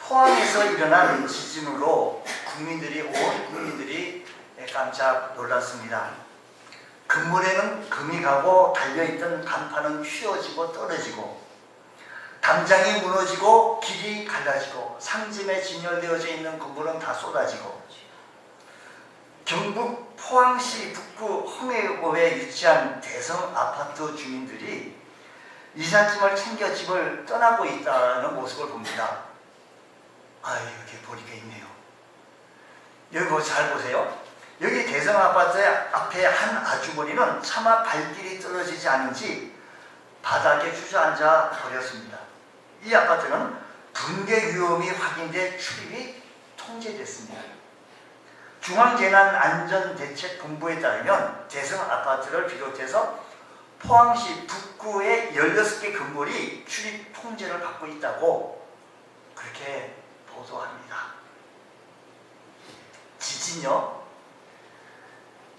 포항에서 일어난 지진으로 온 국민들이 깜짝 놀랐습니다. 금물에는 금이 가고 달려있던 간판은 휘어지고 떨어지고 담장이 무너지고 길이 갈라지고 상점에 진열되어져 있는 건물은 다 쏟아지고 경북 포항시 북구 홍해읍에 위치한 대성 아파트 주민들이 이삿짐을 챙겨 집을 떠나고 있다는 모습을 봅니다. 여기 보니까 있네요. 여기 잘 보세요. 여기 대성 아파트 앞에 한 아주머니는 차마 발길이 떨어지지 않은지 바닥에 주저앉아 버렸습니다. 이 아파트는 붕괴 위험이 확인돼 출입이 통제됐습니다. 중앙재난안전대책본부에 따르면 대성 아파트를 비롯해서 포항시 북구의 16개 건물이 출입 통제를 받고 있다고 그렇게 보도합니다. 지진요,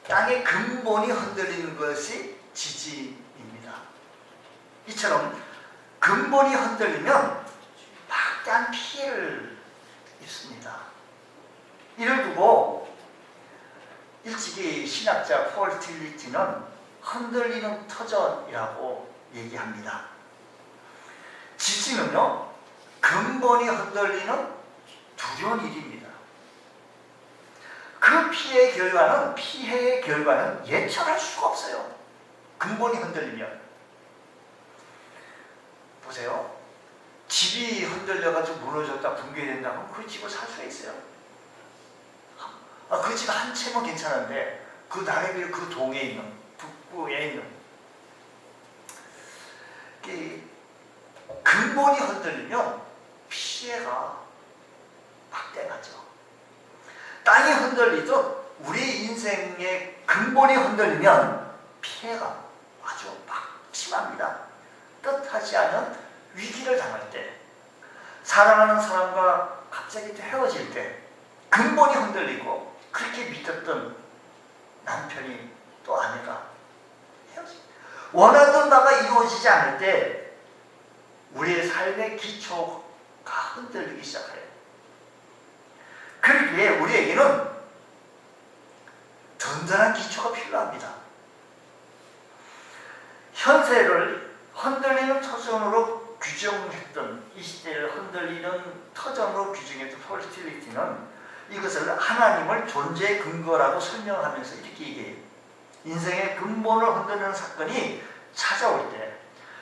땅의 근본이 흔들리는 것이 지진입니다. 이처럼 근본이 흔들리면 막대한 피해를 입습니다. 이를 두고 일찍이 신학자 폴 틸리티는 흔들리는 터전이라고 얘기합니다. 지진은요, 근본이 흔들리는 두려운 일입니다. 그 피해의 결과는 예측할 수가 없어요. 근본이 흔들리면. 보세요. 집이 흔들려가지고 무너졌다, 붕괴된다면 그 집을 살 수가 있어요. 그 집 한 채면 괜찮은데 그 나래빌 그 동에 있는 북부에 있는 근본이 흔들리면 피해가 막대하죠. 땅이 흔들리듯 우리 인생의 근본이 흔들리면 피해가 아주 막심합니다. 뜻하지 않은 위기를 당할 때, 사랑하는 사람과 갑자기 헤어질 때 근본이 흔들리고 그렇게 믿었던 남편이 또 아내가 헤어지고 원하던 바가 이루어지지 않을 때 우리의 삶의 기초가 흔들리기 시작해요. 그러기에 우리에게는 든든한 기초가 필요합니다. 현세를 흔들리는 터전으로 규정했던, 이 시대를 흔들리는 터전으로 규정했던 폴 틸리티는 이것을 하나님을 존재의 근거라고 설명하면서 이렇게 얘기해요. 인생의 근본을 흔드는 사건이 찾아올 때,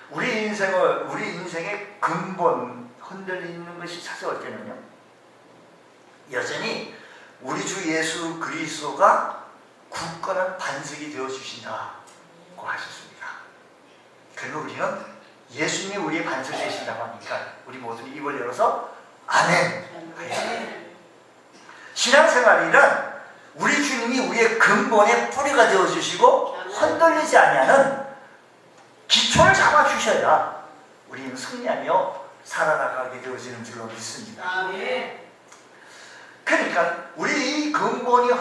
우리 인생의 근본 흔들리는 것이 찾아올 때는요, 여전히 우리 주 예수 그리스도가 굳건한 반석이 되어 주신다고 하셨습니다. 그리고 우리는 예수님이 우리의 반석이 되신다고 하니까 우리 모두 입을 열어서 아멘. 신앙생활이란 우리 주님이 우리의 근본의 뿌리가 되어 주시고 흔들리지 아니하는 기초를 잡아 주셔야 우리는 승리하며 살아나가게 되어지는 줄로 믿습니다. 그러니까 우리 이 근본이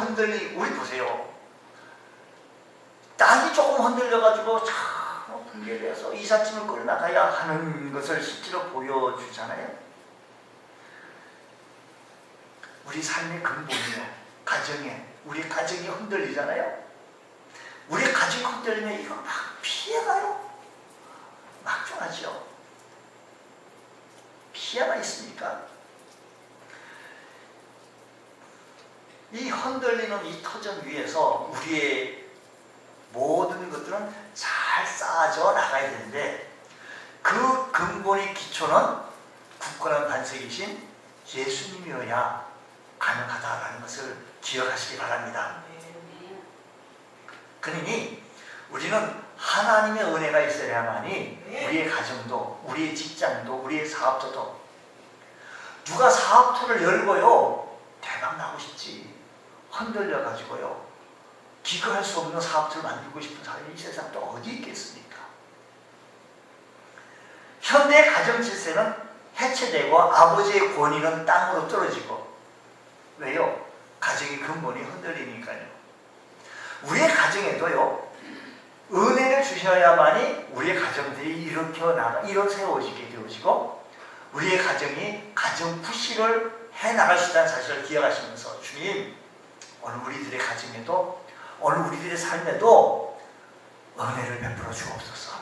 우리 보세요. 땅이 조금 흔들려가지고 참 붕괴돼서 이삿짐을 끌고 나가야 하는 것을 실제로 보여주잖아요. 우리 삶의 근본이요, 우리 가정이 흔들리잖아요. 우리 가정이 흔들리면 이거 막 피해가요. 막중하죠. 피해가 있습니까? 이 흔들리는 이 터전 위에서 우리의 모든 것들은 잘 쌓아져 나가야 되는데, 그 근본의 기초는 굳건한 반석이신 예수님이어야 가능하다라는 것을 기억하시기 바랍니다. 그러니 우리는 하나님의 은혜가 있어야만이 우리의 가정도, 우리의 직장도, 우리의 사업도, 누가 사업터를 열고요, 대박 나고 싶지, 흔들려가지고요, 기거할 수 없는 사업터를 만들고 싶은 사람이 이 세상 또 어디 있겠습니까? 현대 가정 질서는 해체되고 아버지의 권위는 땅으로 떨어지고, 왜요? 가정의 근본이 흔들리니까요. 우리의 가정에도요, 은혜를 주셔야만이 우리의 가정들이 일어 세워지게 되어지고 우리의 가정이 가정 부실을 해나갈 수 있다는 사실을 기억하시면서 주님, 오늘 우리들의 가정에도, 오늘 우리들의 삶에도 은혜를 베풀어 주옵소서.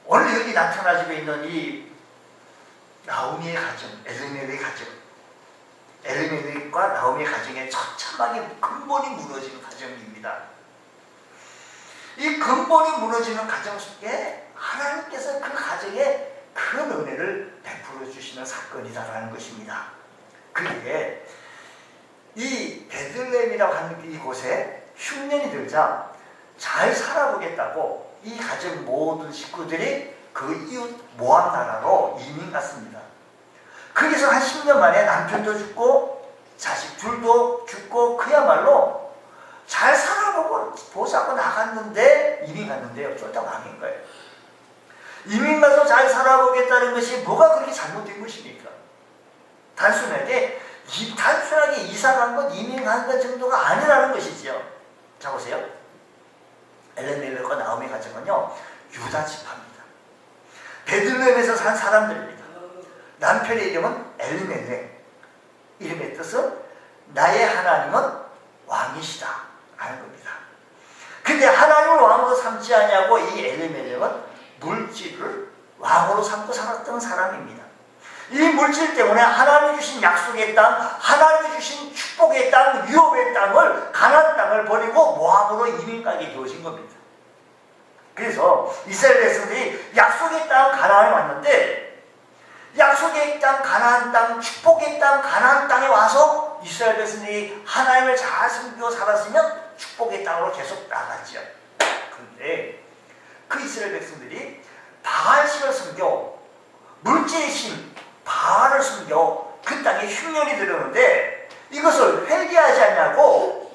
오늘 여기 나타나지고 있는 이 나오미의 가정, 엘리멜렉의 가정, 엘리멜렉과 나오미의 가정의 처참하게 근본이 무너지는 가정입니다. 이 근본이 무너지는 가정 속에 하나님께서 그 가정에 큰 은혜를 베풀어 주시는 사건이다라는 것입니다. 그게 이 베들레헴이라고 하는 이곳에 흉년이 들자 잘 살아보겠다고 이 가정 모든 식구들이 그 이웃 모압 나라로 이민 갔습니다. 거기서 한 10년 만에 남편도 죽고 자식 둘도 죽고 그야말로 잘 살아보고 보자고 나갔는데 이민 갔는데요. 쫄딱 망인 거예요. 이민 가서 잘 살아보겠다는 것이 뭐가 그렇게 잘못된 것입니까? 단순하게 이사 간 것, 이민 간 것 정도가 아니라는 것이지요. 자 보세요. 엘리멜렉과 나오미 가정은요, 유다 지파입니다. 베들레헴에서 산 사람들입니다. 남편의 이름은 엘리멜렉. 이름의 뜻은 나의 하나님은 왕이시다 하는 겁니다. 근데 하나님을 왕으로 삼지 아니하고 이 엘리멜렉은 물질을 왕으로 삼고 살았던 사람입니다. 이 물질 때문에 하나님이 주신 약속의 땅, 하나님이 주신 축복의 땅, 유업의 땅을, 가나안 땅을 버리고 모압으로 이민 가게 되어진 겁니다. 그래서 이스라엘 백성들이 약속의 땅 가나안에 왔는데, 약속의 땅 가나안 땅, 축복의 땅 가나안 땅에 와서 이스라엘 백성들이 하나님을 잘 섬기고 살았으면 축복의 땅으로 계속 나갔죠. 그런데 그 이스라엘 백성들이 바알신을 섬겨, 물질의 신 바알을 섬겨 그 땅에 흉년이 들었는데 이것을 회개하지 않냐고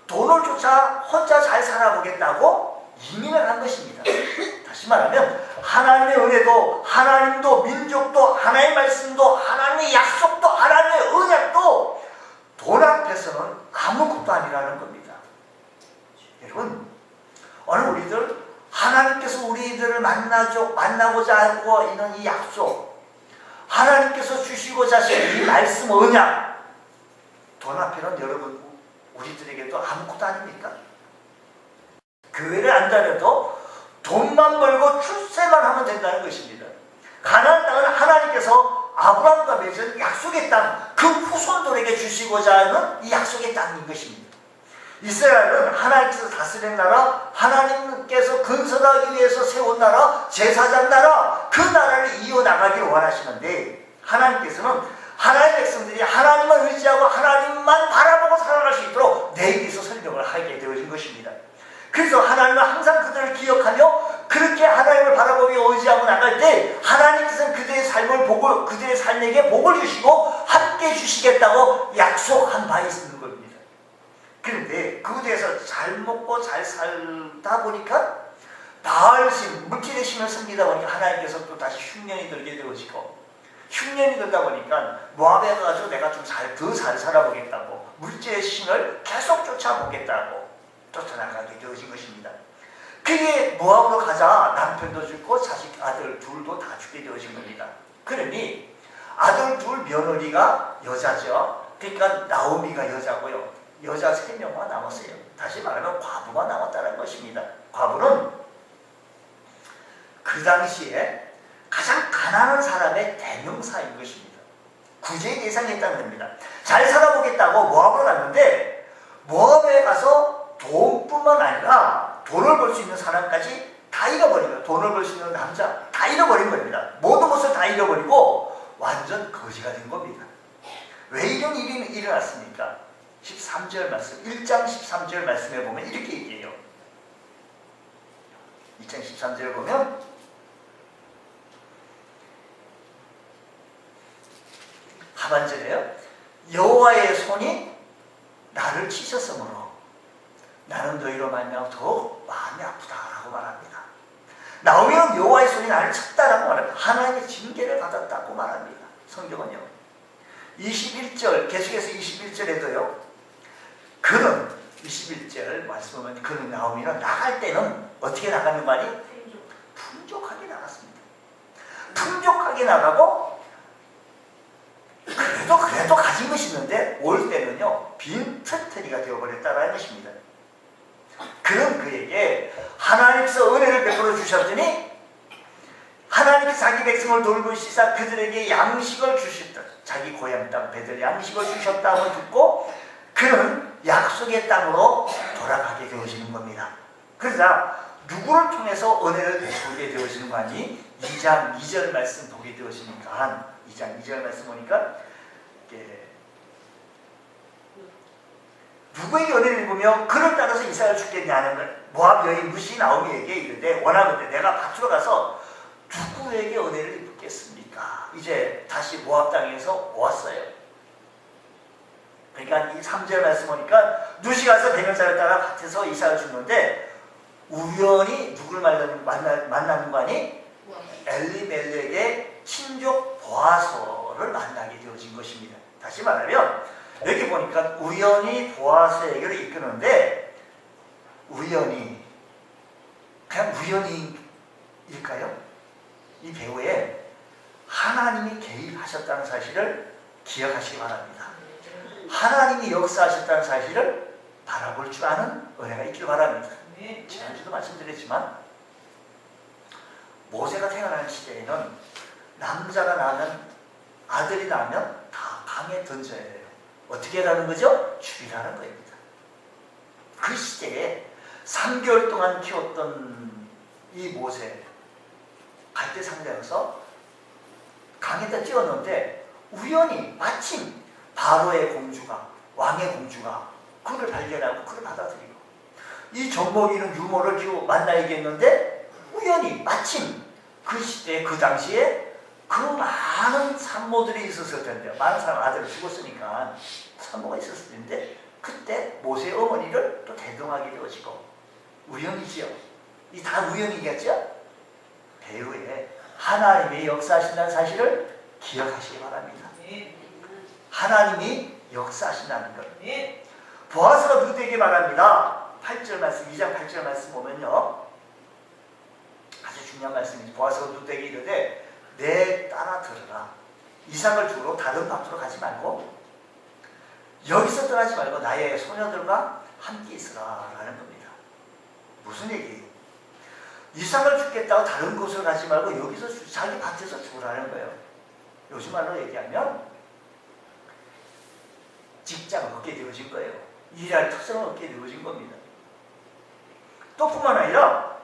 돈을 쫓아 혼자 잘 살아보겠다고 이민을 한 것입니다. 다시 말하면 하나님의 은혜도, 하나님도, 민족도, 하나님의 말씀도, 하나님의 약속도, 하나님의 언약도 돈 앞에서는 아무것도 아니라는 겁니다. 여러분, 오늘 우리들 하나님께서 우리들을 만나고자 하고 있는 이 약속, 하나님께서 주시고자 하신 이 말씀 언약, 돈 앞에는 여러분 우리들에게도 아무것도 아닙니까? 교회를 안 다녀도 돈만 벌고 출세만 하면 된다는 것입니다. 가나안 땅은 하나님께서 아브라함과 맺은 약속의 땅, 그 후손들에게 주시고자 하는 이 약속의 땅인 것입니다. 이스라엘은 하나님께서 다스린 나라, 하나님께서 건설하기 위해서 세운 나라, 제사장 나라, 그 나라를 이어나가기를 원하시는데 하나님께서는 하나님의 백성들이 하나님만 의지하고 하나님만 바라보고 살아갈 수 있도록 내게서 설명을 하게 되어진 것입니다. 그래서 하나님은 항상 그들을 기억하며 그렇게 하나님을 바라보며 의지하고 나갈 때 하나님께서는 그들의 삶을 보고 그들의 삶에게 복을 주시고 함께 주시겠다고 약속한 바 있는 겁니다. 그런데 그곳에서 잘 먹고 잘 살다 보니까 바알신, 물질의 신을 섬기다 보니까 하나님께서 또 다시 흉년이 들게 되어지고, 흉년이 들다 보니까 모압에 가서 내가 좀 더 잘 살아보겠다고 물질의 신을 계속 쫓아보겠다고 쫓아나가게 되어진 것입니다. 그게 모압으로 가자 남편도 죽고 자식 아들 둘도 다 죽게 되어진 겁니다. 그러니 아들 둘 며느리가 여자죠. 그러니까 나오미가 여자고요. 여자 3명만 남았어요. 다시 말하면 과부가 남았다는 것입니다. 과부는 그 당시에 가장 가난한 사람의 대명사인 것입니다. 구제의 대상이었다는 겁니다. 잘 살아보겠다고 모압으로 갔는데 모압에 가서 돈뿐만 아니라 돈을 벌 수 있는 사람까지 다 잃어버린 거예요. 돈을 벌 수 있는 남자 다 잃어버린 겁니다. 모든 것을 다 잃어버리고 완전 거지가 된 겁니다. 왜 이런 일이 일어났습니까? 13절 말씀, 1장 13절 말씀에 보면 이렇게 얘기해요. 2장 13절 보면 하반절에요. 여호와의 손이 나를 치셨으므로 나는 너희로 말미암아 더욱 마음이 아프다라고 말합니다. 나오미는 여호와의 손이 나를 쳤다라고 말합니다. 하나님의 징계를 받았다고 말합니다. 성경은요. 21절 계속해서 21절에도요. 그는 21절 말씀하면 그는 나오미는 나갈 때는 어떻게 나가는 말이? 풍족하게 나갔습니다. 풍족하게 나가고 그래도 가진 것이 있는데 올 때는요 빈털터리가 되어버렸다라는 것입니다. 그런 그에게 하나님께서 은혜를 베풀어 주셨더니 하나님께서 자기 백성을 돌보시사 그들에게 양식을 주셨다. 자기 고향 땅 베들 양식을 주셨다고 듣고 그는 약속의 땅으로 돌아가게 되어지는 겁니다. 그러자 누구를 통해서 은혜를 베풀게 되어지는 거 아니? 2장 2절 말씀 보게 되어지니까 2장 2절 말씀 보니까 누구에게 은혜를 입으며 그를 따라서 이삭을 죽겠냐는 걸 모압 여인 루시 나오미에게 이르되 원하건대 내가 밭으로 가서 누구에게 은혜를 입겠습니까? 이제 다시 모압 땅에서 왔어요. 그러니까 이 3절 말씀 보니까 루시 가서 배명자를 따라 밭에서 이삭을 죽는데 우연히 누구를 만나는 거 아니? 엘리멜렉의 친족 보아서를 만나게 되어진 것입니다. 다시 말하면 여기 보니까 우연히 보아서에게로 이끄는데 우연히 그냥 우연일까요? 이 배우에 하나님이 개입하셨다는 사실을 기억하시기 바랍니다. 하나님이 역사하셨다는 사실을 바라볼 줄 아는 은혜가 있기를 바랍니다. 지난주도 말씀드렸지만 모세가 태어나는 시대에는 남자가 낳으면 아들이 낳으면 다 강에 던져야 돼요. 어떻게 하라는 거죠? 죽이라는 겁니다. 그 시대에 3개월 동안 키웠던 이 모세 갈대 상자에서 강에다 찌었는데 우연히 마침 바로의 공주가 왕의 공주가 그를 발견하고 그를 받아들이고 이 젖먹이는 유모를 만나야겠는데 우연히 마침 그 시대 그 당시에 그 많은 산모들이 있었을 텐데요. 많은 사람 아들을 죽었으니까 산모가 있었을 텐데 그때 모세의 어머니를 또 대동하게 되어지고 우연이지요. 이 다 우연이겠죠? 배후에 하나님이 역사하신다는 사실을 기억하시기 바랍니다. 하나님이 역사하신다는 것. 보아스가 루트에게 말합니다. 8절 말씀, 2장 8절 말씀 보면요. 아주 중요한 말씀이죠. 보아스가 루트에게 이르되 내 따라 들으라. 이삭을 주로 다른 밭으로 가지 말고 여기서 떠나지 말고 나의 소녀들과 함께 있으라 라는 겁니다. 무슨 얘기예요? 이삭을 죽겠다고 다른 곳을 가지 말고 여기서 자기 밭에서 죽으라는 거예요. 요즘 말로 얘기하면 직장을 얻게 되어진 거예요. 일할 특성을 얻게 되어진 겁니다. 또 뿐만 아니라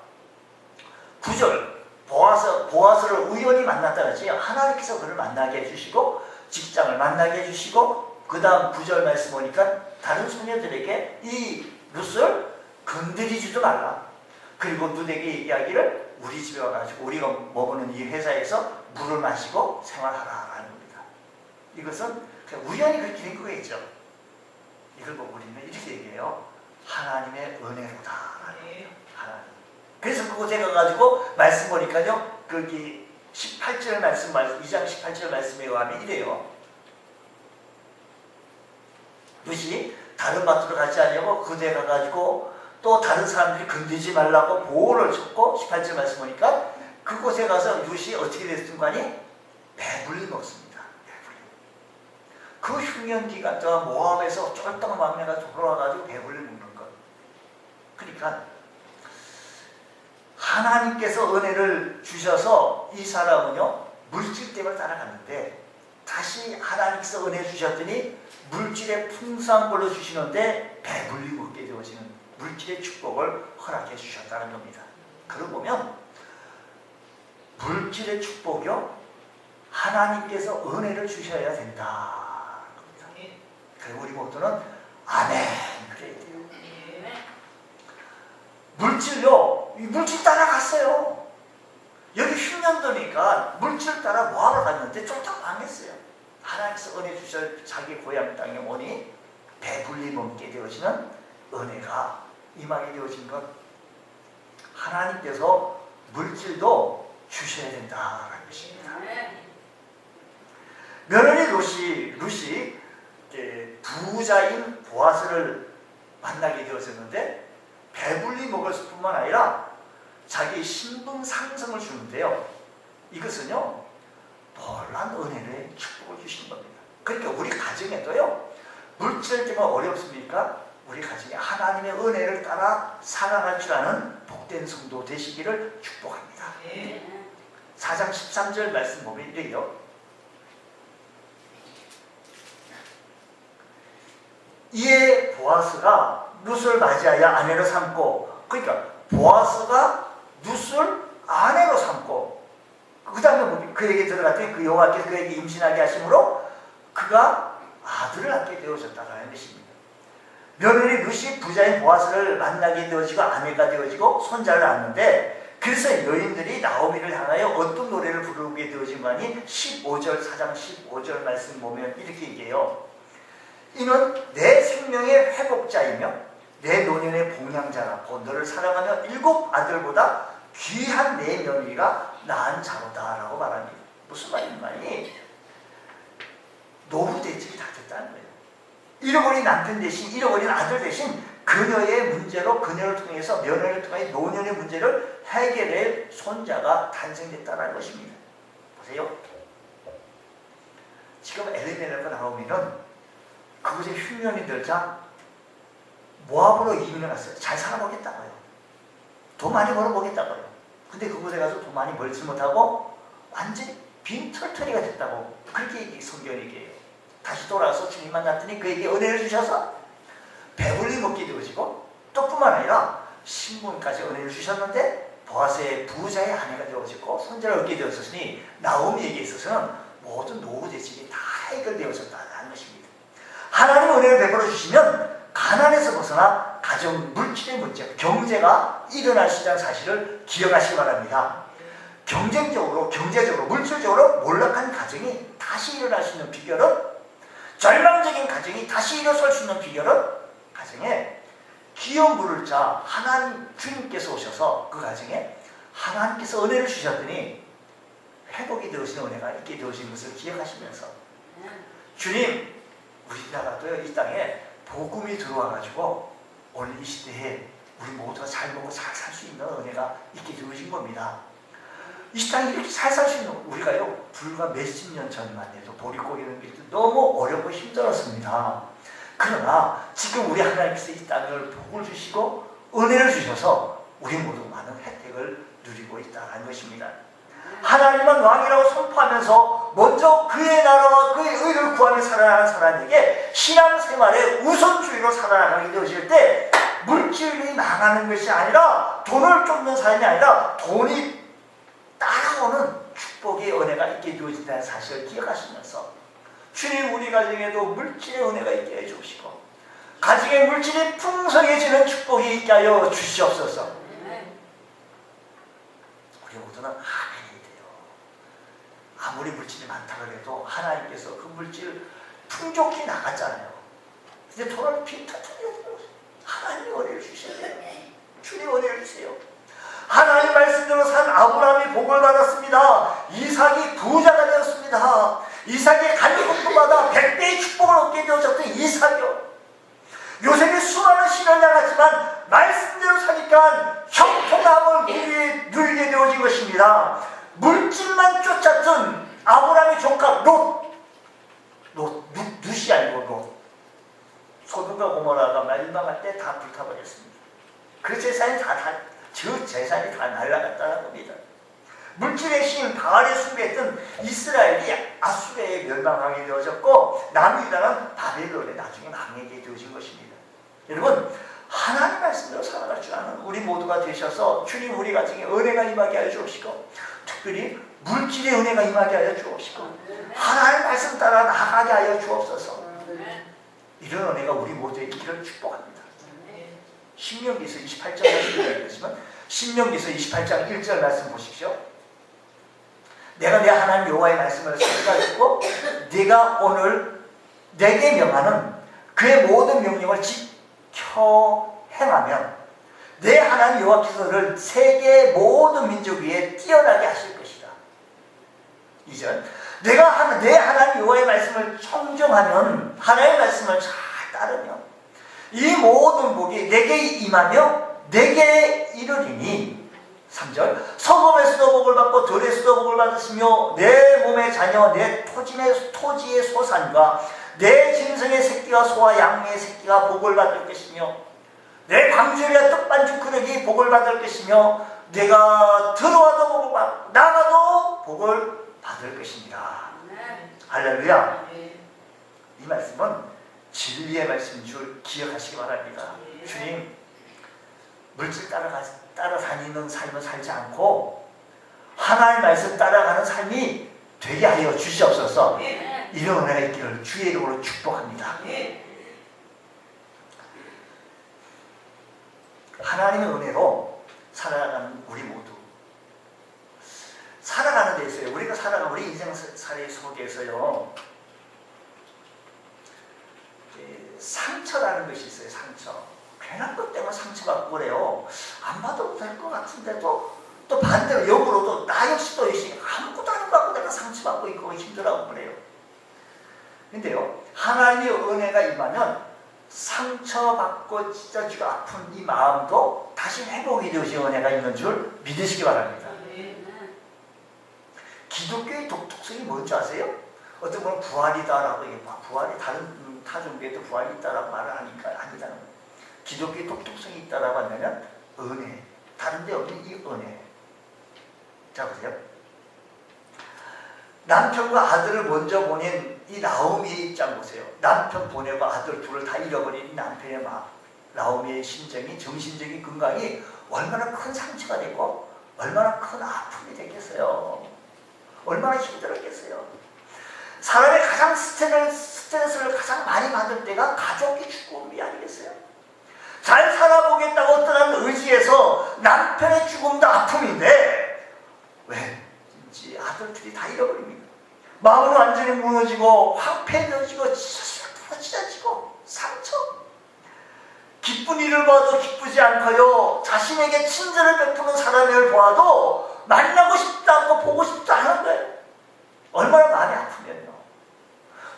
9절 보아스를 우연히 만났다 그러지 하나님께서 그를 만나게 해주시고 직장을 만나게 해주시고 그 다음 9절 말씀 보니까 다른 소녀들에게 이 룻을 건드리지도 말라. 그리고 누에게 얘기하기를 우리 집에 와가지고 우리가 머무는 이 회사에서 물을 마시고 생활하라라는 겁니다. 이것은 그냥 우연히 그렇게 된 거겠죠. 이걸 보고 우리는 이렇게 얘기해요. 하나님의 은혜로다. 하나님. 그래서 그곳에 가가지고 말씀 보니까요. 거기 18절 말씀 2장 18절 말씀에 의하면 이래요. 룻이 다른 밭으로 가지 않으려고 그대 가가지고 또 다른 사람들이 건드리지 말라고 보호를 쳤고 18절 말씀 보니까 그곳에 가서 룻이 어떻게 됐든 간에 배불리 먹습니다. 배불리. 그 흉년 기간 동안 모압에서 쫄딱 막내가 돌아와가지고 배불리 먹는 것. 그러니까 하나님께서 은혜를 주셔서 이 사람은요 물질 때문에 따라갔는데 다시 하나님께서 은혜 주셨더니 물질의 풍성한 걸로 주시는데 배불리 먹게 되어지는 물질의 축복을 허락해 주셨다는 겁니다. 그러고 보면 물질의 축복이요 하나님께서 은혜를 주셔야 된다. 그리고 우리 모두는 아멘 그래야 돼요. 물질요 이 물질 따라갔어요. 여기 흉년도니까 물질 따라 모압을 갔는데 쫄딱 망했어요. 하나님께서 은혜 주셔 자기 고향 땅에 오니 배불리 먹게 되어지는 은혜가 임하게 되어진 것. 하나님께서 물질도 주셔야 된다라는 것입니다. 며느리 룻이 부자인 보아스를 만나게 되었었는데 배불리 먹을 뿐만 아니라 자기 신분 상승을 주는데요. 이것은요 놀라운 은혜를 축복을 주시는 겁니다. 그러니까 우리 가정에도요 물질 때문에 어렵습니까? 우리 가정에 하나님의 은혜를 따라 살아갈 줄 아는 복된 성도 되시기를 축복합니다. 4장 13절 말씀 보면 이래요. 이에 보아스가 룻을 맞이하여 아내로 삼고, 그러니까 보아스가 룻을 아내로 삼고, 그 다음에 그에게 들어갔더니 그 여호와께서 그에게 임신하게 하심으로 그가 아들을 낳게 되어졌다라는 것입니다. 며느리 룻이 부자인 보아스를 만나게 되어지고 아내가 되어지고 손자를 낳는데, 그래서 여인들이 나오미를 향하여 어떤 노래를 부르게 되어진 거니 15절 4장 15절 말씀 보면 이렇게 얘기해요. 이는 내 생명의 회복자이며 내 노년의 봉양자라고 너를 사랑하며 7 아들보다 귀한 내 며느리가 낳은 자로다 라고 말합니다. 무슨 말이니? 노후 대책이 다 됐다는 거예요. 잃어버린 남편 대신, 잃어버린 아들 대신 그녀의 문제로, 그녀를 통해서 며느리를 통해 노년의 문제를 해결할 손자가 탄생됐다는 것입니다. 보세요. 지금 엘리멜렉과 나오미는 그곳에 흉년이 들자 모압으로 이민을 갔어요. 잘 살아보겠다고요. 돈 많이 벌어보겠다고요. 근데 그곳에 가서 돈 많이 벌지 못하고 완전히 빈털터리가 됐다고 그렇게 성경이 얘기해요. 다시 돌아와서 주님 만났더니 그에게 은혜를 주셔서 배불리 먹게 되어지고, 또 뿐만 아니라 신분까지 은혜를 주셨는데 보아스의 부자의 아내가 되어지고 손자를 얻게 되었으니 나오미에게 있어서는 모든 노후 대책이 다 해결되어졌다는 것입니다. 하나님 은혜를 베풀어 주시면 가난에서 벗어나 가정 물질의 문제, 경제가 일어날 수 있다는 사실을 기억하시기 바랍니다. 경제적으로, 물질적으로 몰락한 가정이 다시 일어날 수 있는 비결은, 절망적인 가정이 다시 일어설 수 있는 비결은 가정에 기업 물을 자 하나님 주님께서 오셔서 그 가정에 하나님께서 은혜를 주셨더니 회복이 되어지는 은혜가 있게 되어진 것을 기억하시면서, 주님 우리나라도요 이 땅에 복음이 들어와가지고 오늘 이 시대에 우리 모두가 잘 먹고 잘 살 수 있는 은혜가 있게 되어진 겁니다. 이 땅에 이렇게 잘 살 수 있는, 우리가요 불과 몇십 년 전만 해도 보릿고기는 너무 어렵고 힘들었습니다. 그러나 지금 우리 하나님께서 이 땅을 복을 주시고 은혜를 주셔서 우리 모두 많은 혜택을 누리고 있다는 것입니다. 하나님은 왕이라고 선포하면서 먼저 그의 나라와 그의 의를 구하며 살아가는 사람에게 신앙생활의 우선주의로 살아가게 되어질 때 물질이 망하는 것이 아니라, 돈을 쫓는 삶이 아니라 돈이 따라오는 축복의 은혜가 있게 되어진다는 사실을 기억하시면서, 주님 우리 가정에도 물질의 은혜가 있게 해주시고 가정의 물질이 풍성해지는 축복이 있게 하여 주시옵소서. 우리 모두는 아멘이 돼요. 아무리 물질이 많다 그래도 하나님께서 그 물질을 풍족히 나갔잖아요. 근데 돈을 빈터터리가 되고 하나님이 은혜를 주셔야 돼요. 주님 은혜를 주세요. 하나님 말씀대로 산 아브라함이 복을 받았습니다. 이삭이 부자가 되었습니다. 이삭이 간직을 받아 100배의 축복을 얻게 되어졌던 이삭이요. 요셉이 수많은 시련을 당했지만 말씀대로 사니까 형통함을 누리게 되어진 것입니다. 물질만 쫓았던 아브라함의 조카 룻이 아니고 롯. 소돔과 고모라가 멸망할 때 다 불타버렸습니다. 그 재산이 재산이 다 날아갔다는 겁니다. 물질의 신 바알에 숭배했던 이스라엘이 아수르에 멸망하게 되어졌고 남유다는 바벨론에 나중에 망하게 되어진 것입니다. 여러분 하나님 말씀대로 살아갈 줄 아는 우리 모두가 되셔서 주님 우리 가정에 은혜가 임하게 하여 주옵시고, 특별히 물질의 은혜가 임하게 하여 주옵시고, 하나님 말씀 따라 나가게 하여 주옵소서. 이런 은혜가 우리 모두의 길을 축복합니다. 신명기서 28장 말씀을 읽겠지만 신명기서 28장 1절 말씀 보십시오. 내가 내 하나님 여호와의 말씀을 생각했고 네가 오늘 내게 명하는 그의 모든 명령을 지켜 행하면 내 하나님 여호와께서 너를 세계의 모든 민족 위에 뛰어나게 하실 것이다. 2절 내가 내 하나님 여호와의 말씀을 청정하면, 하나님의 말씀을 잘 따르면 이 모든 복이 내게 임하며 내게 이르리니 3절 성읍에서도 복을 받고 들에서도 복을 받으시며 내 몸의 자녀 내 토지의 소산과 내 짐승의 새끼와 소와 양의 새끼가 복을 받을 것이며 내 광주리와 떡반죽 그릇이 복을 받을 것이며 내가 들어와도 복을 받고 나가도 복을 받을 것입니다. 할렐루야. 이 말씀은 진리의 말씀인 줄 기억하시기 바랍니다. 주님, 물질 따라 다니는 삶을 살지 않고 하나님의 말씀 따라가는 삶이 되게 하여 주시옵소서. 이런 은혜가 있기를 주의 이름으로 축복합니다. 하나님의 은혜로 살아가는 우리 모두 살아가는 데 있어요. 우리가 살아가는 우리 인생살이 속에서요, 상처라는 것이 있어요. 상처. 괜한 것 때문에 상처받고 그래요. 안 받아도 될 것 같은데도 또 반대로 역으로도 나 역시도 아무것도 안 받고 내가 상처받고 있고 힘들어하고 그래요. 근데요, 하나님의 은혜가 임하면 상처받고 찢어지고 아픈 이 마음도 다시 회복이 되어지는 은혜가 있는 줄 믿으시기 바랍니다. 기독교의 독특성이 뭔지 아세요? 어떤 분은 부활이다라고 얘기해요. 부활이 다른 타종교에도 부활이 있다라고 말을 하니까 아니다는 거예요. 기독교의 독특성이 있다라고 하면 은혜, 다른 데 없는 이 은혜. 자 보세요. 남편과 아들을 먼저 보낸 이 나오미의 입장 보세요. 남편 보내고 아들 둘을 다 잃어버린 이 남편의 마음, 나오미의 심정이, 정신적인 건강이 얼마나 큰 상처가 되고 얼마나 큰 아픔이 되겠어요. 얼마나 힘들었겠어요. 사람의 가장 스트레스를 가장 많이 받을 때가 가족이 죽음이 아니겠어요? 잘 살아보겠다고 어떠한 의지에서 남편의 죽음도 아픔인데 왠지 아들 둘이 다 잃어버립니다. 마음은 완전히 무너지고 황폐해지고 찢어지고 상처. 기쁜 일을 봐도 기쁘지 않고요, 자신에게 친절을 베푸는 사람을 보아도 만나고 싶지 않고 보고 싶지 않은 거예요. 얼마나 마음이 아프면요.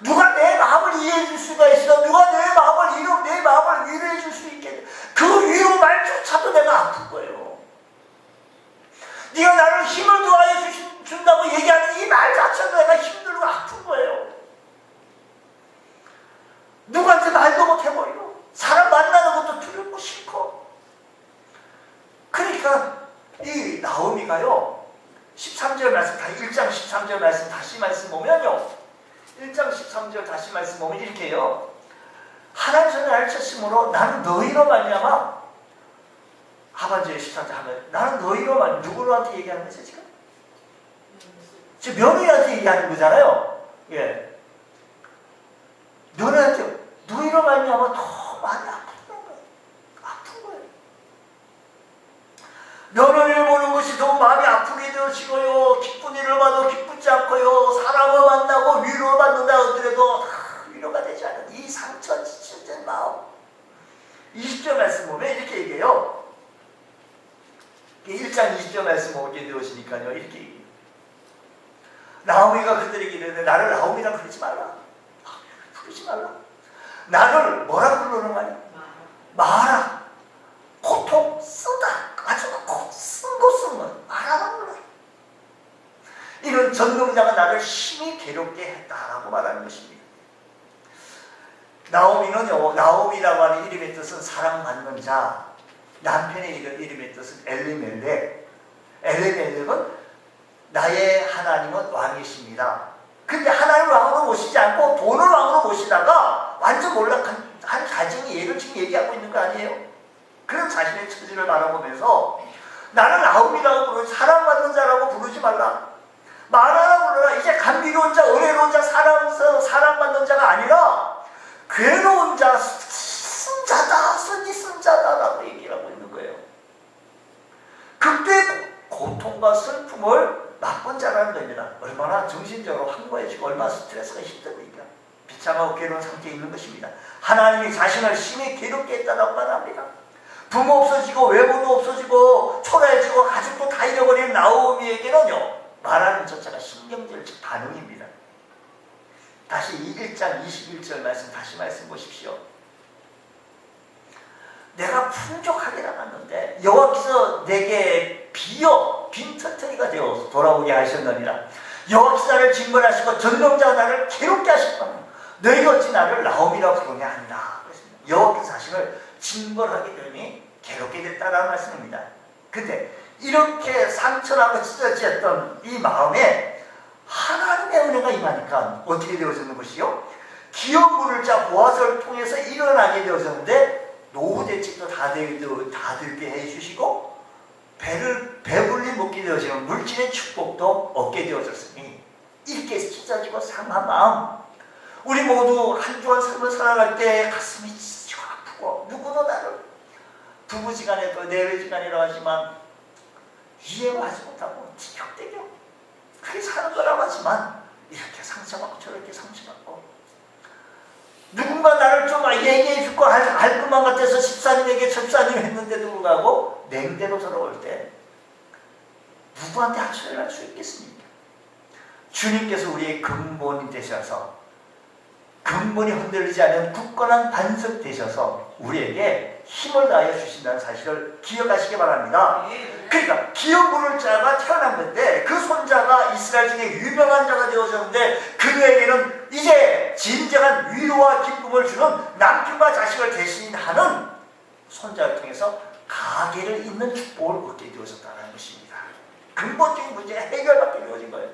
누가 내 마음을 이해해 줄 수가 있어? 누가 내 마음을 위로해 줄 수 있겠냐? 그 위로 말조차도 내가 아픈 거예요. 네가 나를 힘을 더하여 준다고 얘기하는 이 말 자체도 내가 힘들고 아픈 거예요. 누구한테 말도 못 해버리고 사람 만나는 것도 두렵고 싫고. 그러니까 이 나오미가요, 13절 말씀, 1장 13절 말씀 다시 말씀 보면요, 1장 13절 다시 말씀 보면 이렇게 해요. 하나님 손에 나를 쳤으므로 나는 너희로 말미암아, 하반절에 13절 하면 나는 너희로 말미암아, 누구한테 얘기하는 거죠 지금? 지금 며느리한테 얘기하는 거잖아요. 예. 며느리한테 너희로 말미암아 더 많이 아픈 거예요. 아픈 거예요. 며느리를 보는 것이 더 마음이 아프게 되어지고요, 기쁜 일을 봐도 기쁘지 않고요, 사람을 만나고 위로를 받는다 하더라도 위로가 되지 않은 이 상처 지쳐진 마음. 20절 말씀 보면 이렇게 얘기해요. 1장 20절 말씀 보게 되오시니까요, 이렇게 얘기해요. 나오미가 그들에게 이르되 나를 나오미라 부르지 말라. 부르지 말라. 나를 뭐라 부르는 거냐? 마라. 고통 쓰다. 아주 쓴 거 쓴 거. 마라라 불러. 이런 전동자가 나를 심히 괴롭게 했다라고 말하는 것입니다. 나오미는요, 나오미라고 하는 이름의 뜻은 사랑받는 자, 남편의 이름의 뜻은 엘리멜렉. 엘리멜렉은 나의 하나님은 왕이십니다. 근데 하나님을 왕으로 모시지 않고 돈을 왕으로 모시다가 완전 몰락한 한 가정이 얘를 지금 얘기하고 있는 거 아니에요? 그런 자신의 처지를 바라보면서 나는 나오미라고 부르지, 사랑받는 자라고 부르지 말라. 말하라 불러라. 이제 감미로운 자, 은혜로운 자, 사랑받는 자가 아니라 괴로운 자, 쓴자다, 쓴이 쓴자다라고 얘기를 하고 있는 거예요. 그때 고통과 슬픔을 맛본 자라는 겁니다. 얼마나 정신적으로 항거해지고 얼마나 스트레스가 힘듭니까? 비참하고 괴로운 상태에 있는 것입니다. 하나님이 자신을 심히 괴롭게 했다고 말합니다. 부모 없어지고 외모도 없어지고 초라해지고 가족도 다 잃어버린 나오미에게는요, 말하는 저자가 신경질 반응입니다. 다시 1장 21절 말씀 다시 말씀 보십시오. 내가 풍족하게 나갔는데 여호와께서 내게 비어 빈터터리가 되어 돌아오게 하셨느니라. 여호와께서 나를 징벌하시고 전능자가 나를 괴롭게 하셨거늘 너희가 어찌 나를 나옴이라 부르냐 한다. 여호와께서 자신을 징벌하게 되니 괴롭게 됐다라는 말씀입니다. 근데 이렇게 상처나고 찢어졌던 이 마음에 하나님의 은혜가 임하니까 어떻게 되어졌는 것이요? 기업 물을 자 보아스를 통해서 일어나게 되어졌는데 노후 대책도 다 들게 해주시고 배불리 먹게 되어지는 물질의 축복도 얻게 되어졌으니 이렇게 찢어지고 상한 마음, 우리 모두 한 주간 삶을 살아갈 때 가슴이 찢어지고 아프고 누구도 나를 부부지간에도 내외지간이라고 하지만 이해를 하지 못하고 티격태격 그렇게 사는 거라고 하지만 이렇게 상처받고 저렇게 상처받고 누군가 나를 좀 얘기해 줄 거 할 것만 같아서 집사님에게 접사님 했는데도 불구하고 냉대로 돌아올 때 누구한테 한 소리를 할 수 있겠습니까? 주님께서 우리의 근본이 되셔서 근본이 흔들리지 않는 굳건한 반석 되셔서 우리에게 힘을 다하여 주신다는 사실을 기억하시기 바랍니다. 그러니까 기업 물을 자가 태어난 건데 그 손자가 이스라엘 중에 유명한 자가 되어졌는데 그에게는 이제 진정한 위로와 기쁨을 주는 남편과 자식을 대신하는 손자를 통해서 가계를 잇는 축복을 얻게 되어졌다는 것입니다. 근본적인 문제가 해결받게 되어진 거예요.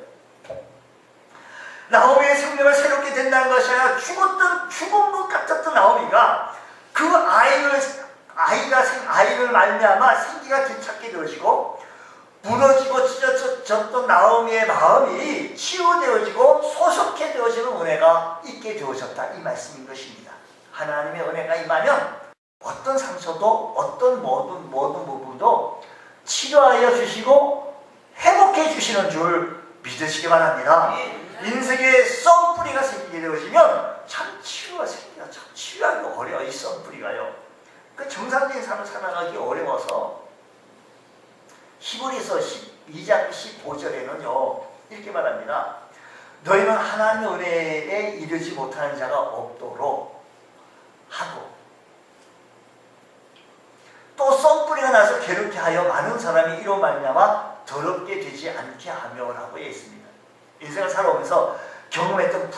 나오미의 생명을 새롭게 된다는 것이 아니라 죽은 것 같았던 나오미가 그 아이를 말미암아 생기가 되찾게 되어지고 무너지고 찢어졌던 나오미의 마음이 치유되어지고 소속해 되어지는 은혜가 있게 되어졌다 이 말씀인 것입니다. 하나님의 은혜가 임하면 어떤 상처도 어떤 모든 부분도 치료하여 주시고 회복해 주시는 줄 믿으시기 바랍니다. 인생에 썬뿌리가 생기게 되어지면 참 치유가 생겨요. 참 치유하기 어려워요. 이 썬뿌리가요. 그 정상적인 삶을 살아가기 어려워서 히브리서 12장 15절에는요 이렇게 말합니다. 너희는 하나님의 은혜에 이르지 못하는 자가 없도록 하고 또 썬뿌리가 나서 괴롭게 하여 많은 사람이 이로 말미암아 더럽게 되지 않게 하며라고 했습니다. 인생을 살아오면서 경험했던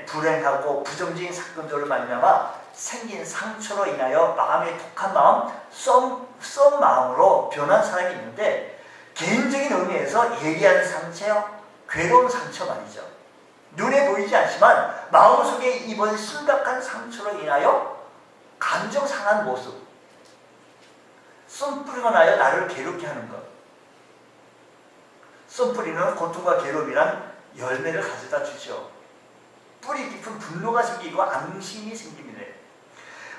불행하고 부정적인 사건들을 말미암아 생긴 상처로 인하여 마음의 독한 마음, 썸 마음으로 변한 사람이 있는데 개인적인 의미에서 예리한 상처, 괴로운 상처 말이죠. 눈에 보이지 않지만 마음속에 입은 심각한 상처로 인하여 감정 상한 모습, 썸뿌리가 나여 나를 괴롭게 하는 것. 썸뿌리는 고통과 괴로움이란 열매를 가져다 주죠. 뿌리 깊은 분노가 생기고 앙심이 생깁니다.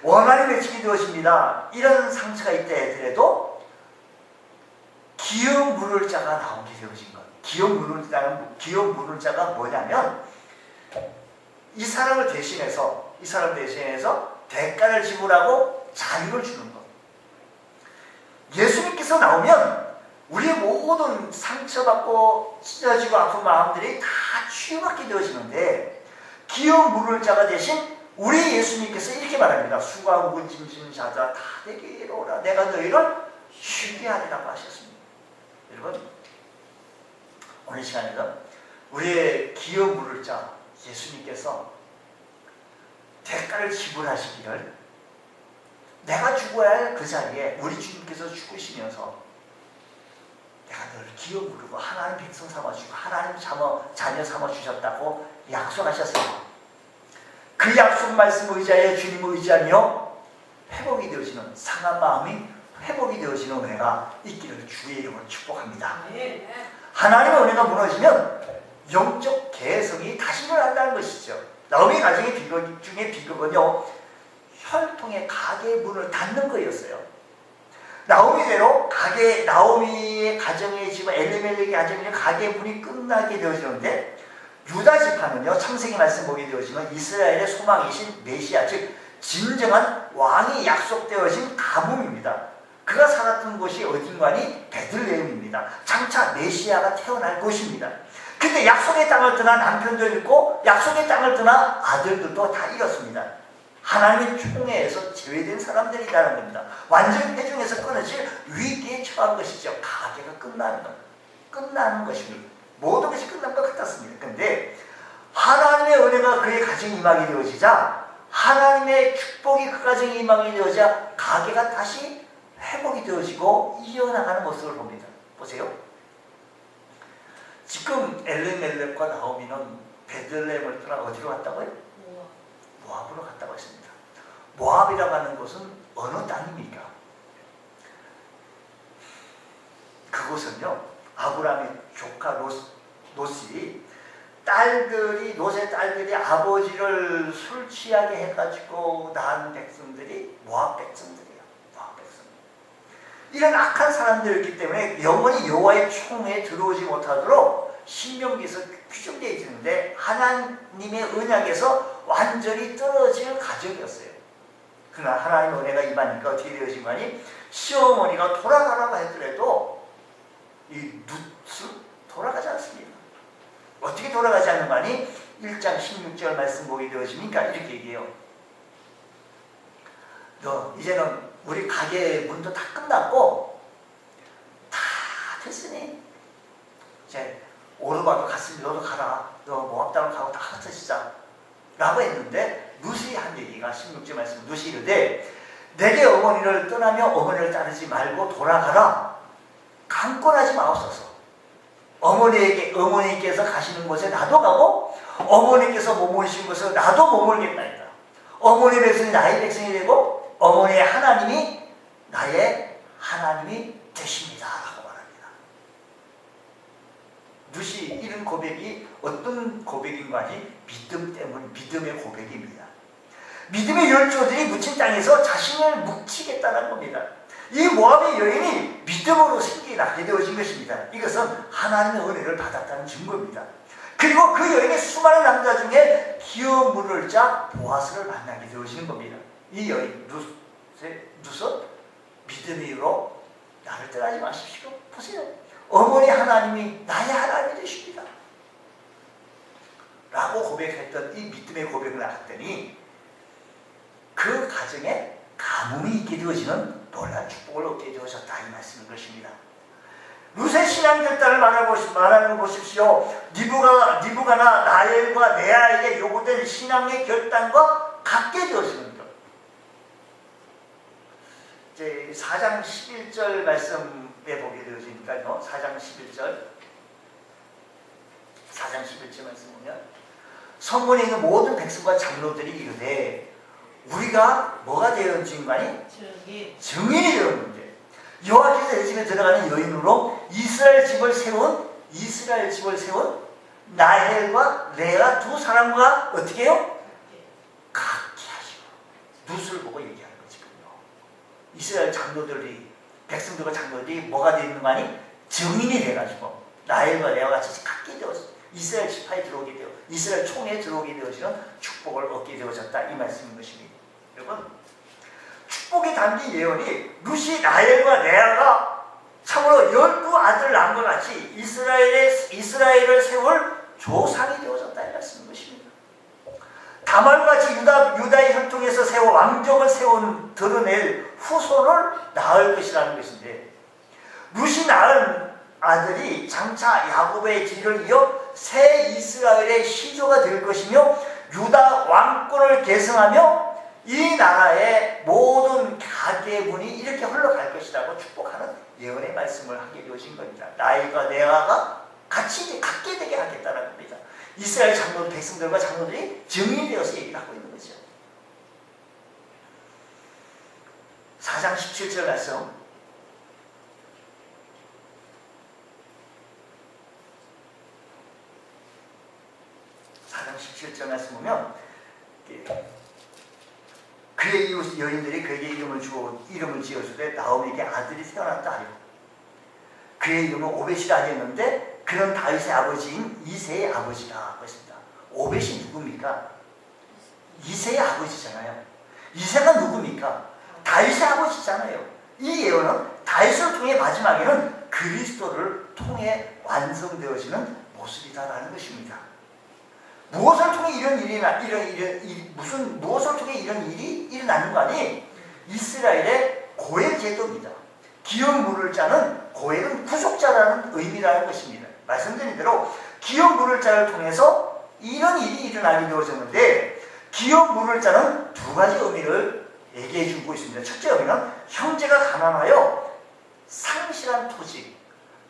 원한이 맺히게 되어집니다. 이런 상처가 있다 하더라도 기업 물을 자가 나오게 되어진 것. 기업 물을 자가 뭐냐면 이 사람 대신해서 대가를 지불하고 자유를 주는 것. 예수님께서 나오면 우리의 모든 상처받고 찢어지고 아픈 마음들이 다 치유받게 되어지는데 기업 물을 자가 대신 우리 예수님께서 이렇게 말합니다. 수고하고 무거운 짐진 자자 다 내게 이르오라. 내가 너희를 쉬게 하리라고 하셨습니다. 여러분 오늘 시간에는 우리의 기업 물을 자 예수님께서 대가를 지불하시기를 내가 죽어야 할 그 자리에 우리 주님께서 죽으시면서 내가 너를 기업 물고 하나님 백성 삼아주고 하나님 자녀 삼아주셨다고 약속하셨습니다. 그 약속 말씀 의지하여 주님을 의지하며 회복이 되어지는 상한 마음이 회복이 되어지는 은혜가 있기를 주의 이름으로 축복합니다. 하나님의 은혜가 무너지면 영적 개성이 다시 일어난다는 것이죠. 나오미의 가정의 비극 중에 비극은요 혈통의 가게의 문을 닫는 거였어요. 나오미대로 나오미의 가정의 집은 엘리멜렉의 가정의 가게의 문이 끝나게 되어지는데 유다 지파는요 창세기 말씀 보게 되어지면 이스라엘의 소망이신 메시아 즉 진정한 왕이 약속되어진 가뭄입니다. 그가 살았던 곳이 어딘가니 베들레헴입니다. 장차 메시아가 태어날 곳입니다. 근데 약속의 땅을 떠나 남편도 잃고 약속의 땅을 떠나 아들들도 다 잃었습니다. 하나님의 총회에서 제외된 사람들이라는 겁니다. 완전 회중에서 끊어질 위기에 처한 것이죠. 가계가 끝나는 것입니다. 모든 것이 끝난 것 같았습니다. 그런데 하나님의 은혜가 그의 가정에 임하게 되어지자, 하나님의 축복이 그 가정에 임하게 되어지자 가계가 다시 회복이 되어지고 이어나가는 모습을 봅니다. 보세요. 지금 엘리멜렉과 나오미는 베들레헴을 떠나 어디로 갔다고요? 모압으로 갔다고 했습니다. 모압이라고 하는 곳은 어느 땅입니까? 그곳은요, 아브라함의 조카 롯이 롯의 딸들이 아버지를 술 취하게 해가지고 낳은 백성들이 모압 백성들이에요. 모압 백성. 이런 악한 사람들이기 때문에 영원히 여호와의 총회에 들어오지 못하도록 신명기에서 규정되어 있는데, 하나님의 언약에서 완전히 떨어질 가정이었어요. 그러나 하나님의 은혜가 임하니까 어떻게 되어진 거니? 시어머니가 돌아가라고 하더라도 이 룻은 돌아가지 않습니다. 어떻게 돌아가지 않는 거니? 1장 16절 말씀 보게 되어지니까 이렇게 얘기해요. 너 이제는 우리 가게 문도 다 끝났고 다 됐으니 이제 오르바도 갔으니 너도 가라. 너 모압 땅을 가고 다 흩어지자 라고 했는데, 룻이 한 얘기가 16절 말씀, 룻이 이르되 내게 어머니를 떠나며 어머니를 따르지 말고 돌아가라. 강권하지 마옵소서. 어머니께서 가시는 곳에 나도 가고 어머니께서 머무르신 곳에 나도 머물겠나이다. 어머니 백성이 나의 백성이 되고 어머니의 하나님이 나의 하나님이 되십니다 라고 말합니다. 룻이 이런 고백이 어떤 고백인가 하니 믿음의 고백입니다. 믿음의 열조들이 묻힌 땅에서 자신을 묵히겠다는 겁니다. 이 모압의 여인이 믿음으로 생기 나게 되어진 것입니다. 이것은 하나님의 은혜를 받았다는 증거입니다. 그리고 그 여인의 수많은 남자 중에 기어 물을 자 보아스를 만나게 되어지는 겁니다. 이 여인 룻은 믿음의 이유로 나를 떠나지 마십시오. 보세요. 어머니 하나님이 나의 하나님이 되십니다 라고 고백했던 이 믿음의 고백을 나갔더니 그 가정에 가뭄이 있게 되어지는 놀라운 축복을 얻게 되어졌다, 이 말씀인 것입니다. 룻의 신앙 결단을 말하는 걸 보십시오. 리브가나 라헬과 레아에게 요구된 신앙의 결단과 같게 되어지는 것. 이제 4장 11절 말씀에 보게 되어지니까요. 4장 11절 말씀 보면, 성문에 있는 모든 백성과 장로들이 이르되 우리가 뭐가 되었는지 간이 증인이 되었는데, 여호와께서 내 집에 들어가는 여인으로 이스라엘 집을 세운 라헬과 레아 두 사람과 어떻게 해요? 같게 하시고 룻을 보고 얘기하는 거지군요. 이스라엘 장로들이, 백성들과 장로들이 뭐가 되어 있는 거 아니? 증인이 돼가지고 라헬과 레아와 같이 같게 되었어. 이스라엘 지파에 들어오게 되어, 이스라엘 총회에 들어오게 되어지는 축복을 얻게 되어졌다, 이 말씀인 것입니다. 여러분, 축복이 담긴 예언이 룻이 라헬과 레아가 참으로 12아들을 낳은 것 같이 이스라엘을 세울 조상이 되어졌다, 이 말씀인 것입니다. 다말같이 유다의 혈통에서 세워 왕족을 드러낼 후손을 낳을 것이라는 것인데, 룻이 낳은 아들이 장차 야곱의 길을 이어 새 이스라엘의 시조가 될 것이며 유다 왕권을 계승하며 이 나라의 모든 가계문이 이렇게 흘러갈 것이라고 축복하는 예언의 말씀을 하게 되어진 겁니다. 라헬과 레아가 같이 갖게 되게 하겠다는 겁니다. 이스라엘 백성들과 장로들이 증인이 되어서 얘기를 하고 있는 거죠. 4장 17절 말씀, 4장 17절 말씀 보면, 그의 이웃 여인들이 그에게 이름을 지어주되 나오미에게 아들이 태어났다 하리고, 그의 이름은 오벳이라 하였는데 그는 다윗의 아버지인 이새의 아버지라 했습니다. 오벳이 누굽니까? 이새의 아버지잖아요. 이새가 누굽니까? 다윗의 아버지잖아요. 이 예언은 다윗을 통해 마지막에는 그리스도를 통해 완성되어지는 모습이다라는 것입니다. 무엇을 통해 무엇을 통해 이런 일이 일어나는 거 아니? 이스라엘의 고엘 제도입니다. 기업 물을 자는 고엘은 구속자라는 의미라는 것입니다. 말씀드린 대로 기업 물을 자를 통해서 이런 일이 일어나게 되어졌는데, 기업 물을 자는 두 가지 의미를 얘기해 주고 있습니다. 첫째 의미는 형제가 가난하여 상실한 토지,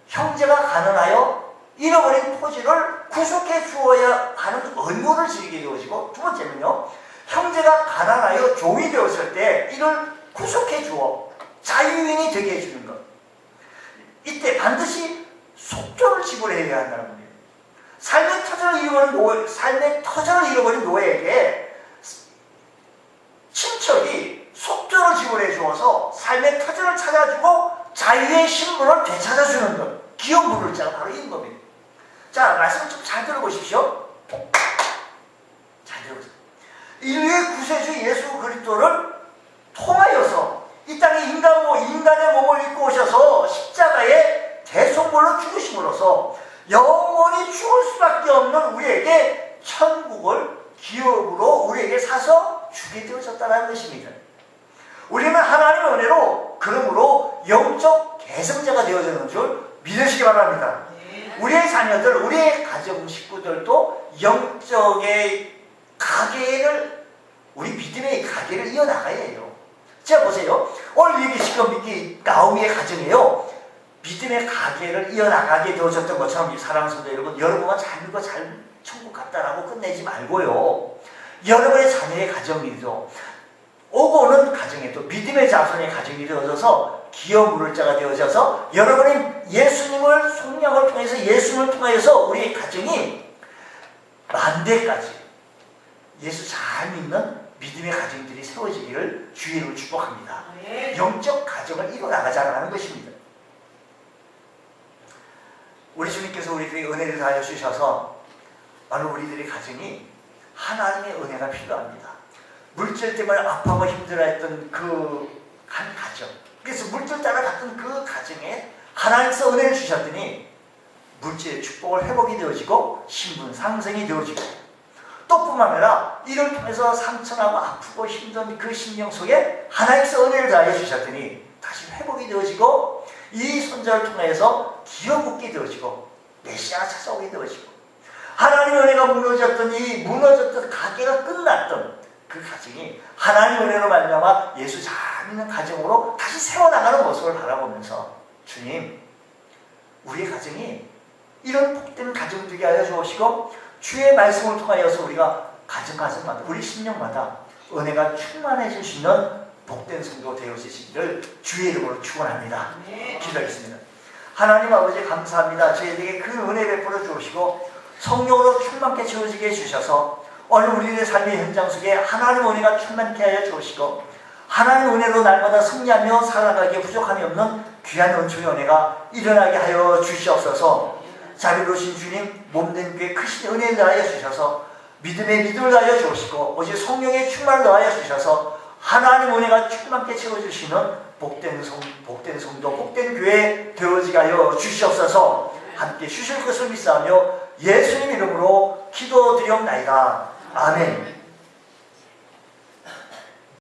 형제가 가난하여 잃어버린 토지를 구속해 주어야 하는 의무를 지게 되어지고, 두 번째는요, 형제가 가난하여 종이 되었을 때 이를 구속해 주어 자유인이 되게 해주는 것. 이때 반드시 속전을 지불해야 한다는 겁니다. 삶의 터전을 잃어버린 노예에게 친척이 속전을 지불해 주어서 삶의 터전을 찾아주고 자유의 신분을 되찾아주는 것. 기업 물을 자가 바로 이 겁니다. 자, 말씀 좀 잘 들어보십시오. 잘 들어보세요. 인류의 구세주 예수 그리스도를 통하여서 이 땅에 인간의 몸을 입고 오셔서 십자가에 대속물로 죽으심으로써 영원히 죽을 수밖에 없는 우리에게 천국을 기업으로 우리에게 사서 주게 되어졌다는 것입니다. 우리는 하나님의 은혜로 그러므로 영적 계승자가 되어지는 줄 믿으시기 바랍니다. 우리의 자녀들, 우리의 가정 식구들도 영적의 가계를, 우리 믿음의 가계를 이어나가야 해요. 자, 보세요. 오늘 얘기 시간 믿기 나오미의 가정이에요. 믿음의 가계를 이어나가게 되어졌던 것처럼, 사랑하는 성도 여러분, 여러분만 잘 믿고 잘 천국 갔다라고 끝내지 말고요. 여러분의 자녀의 가정이죠. 오고 오는 가정에도 믿음의 자손의 가정이 되어져서 기업 물을 자가 되어져서 여러분의 예수님을 속량을 통해서 예수님을 통해서 우리의 가정이 만대까지 예수 잘 믿는 믿음의 가정들이 세워지기를 주의 이름으로 축복합니다. 영적 가정을 이뤄나가자는 것입니다. 우리 주님께서 우리들에게 은혜를 다하여 주셔서 바로 우리들의 가정이 하나님의 은혜가 필요합니다. 물질 때문에 아파하고 힘들어했던 그 한 가정, 그래서 물질 따라갔던 그 가정에 하나님께서 은혜를 주셨더니 물질의 축복을 회복이 되어지고 신분 상승이 되어지고, 또 뿐만 아니라 이를 통해서 상처나고 아프고 힘든 그 심령 속에 하나님께서 은혜를 다하여 주셨더니 다시 회복이 되어지고, 이 손자를 통해서 기어붙게 되어지고 메시아가 찾아오게 되어지고, 하나님의 은혜가 무너졌던 가게가 끝났던 그 가정이 하나님의 은혜로 말미암아 예수 잘 믿는 가정으로 다시 세워나가는 모습을 바라보면서, 주님, 우리의 가정이 이런 복된 가정 되게 하여 주시고, 주의 말씀을 통하여서 우리가 가정마다 우리 심령마다 은혜가 충만해질 수 있는 복된 성도 되어지시기를 주의 이름으로 축원합니다. 기도하겠습니다. 하나님 아버지, 감사합니다. 저희에게 그 은혜 베풀어 주시고 성령으로 충만케 채워지게 해주셔서 오늘 우리의 삶의 현장 속에 하나님 은혜가 충만케 하여 주시고, 하나님 은혜로 날마다 승리하며 살아가기에 부족함이 없는 귀한 은총의 은혜가 일어나게 하여 주시옵소서. 자비로우신 주님, 몸된 교회 크신 은혜를 더하여 주셔서 믿음에 믿음을 더하여 주시고, 오직 성령의 충만을 더하여 주셔서 하나님 은혜가 충만케 채워주시는 복된 성도, 복된 교회 되어지게 하여 주시옵소서. 함께 주실 것을 믿사하며 예수님 이름으로 기도드리옵나이다. 아멘.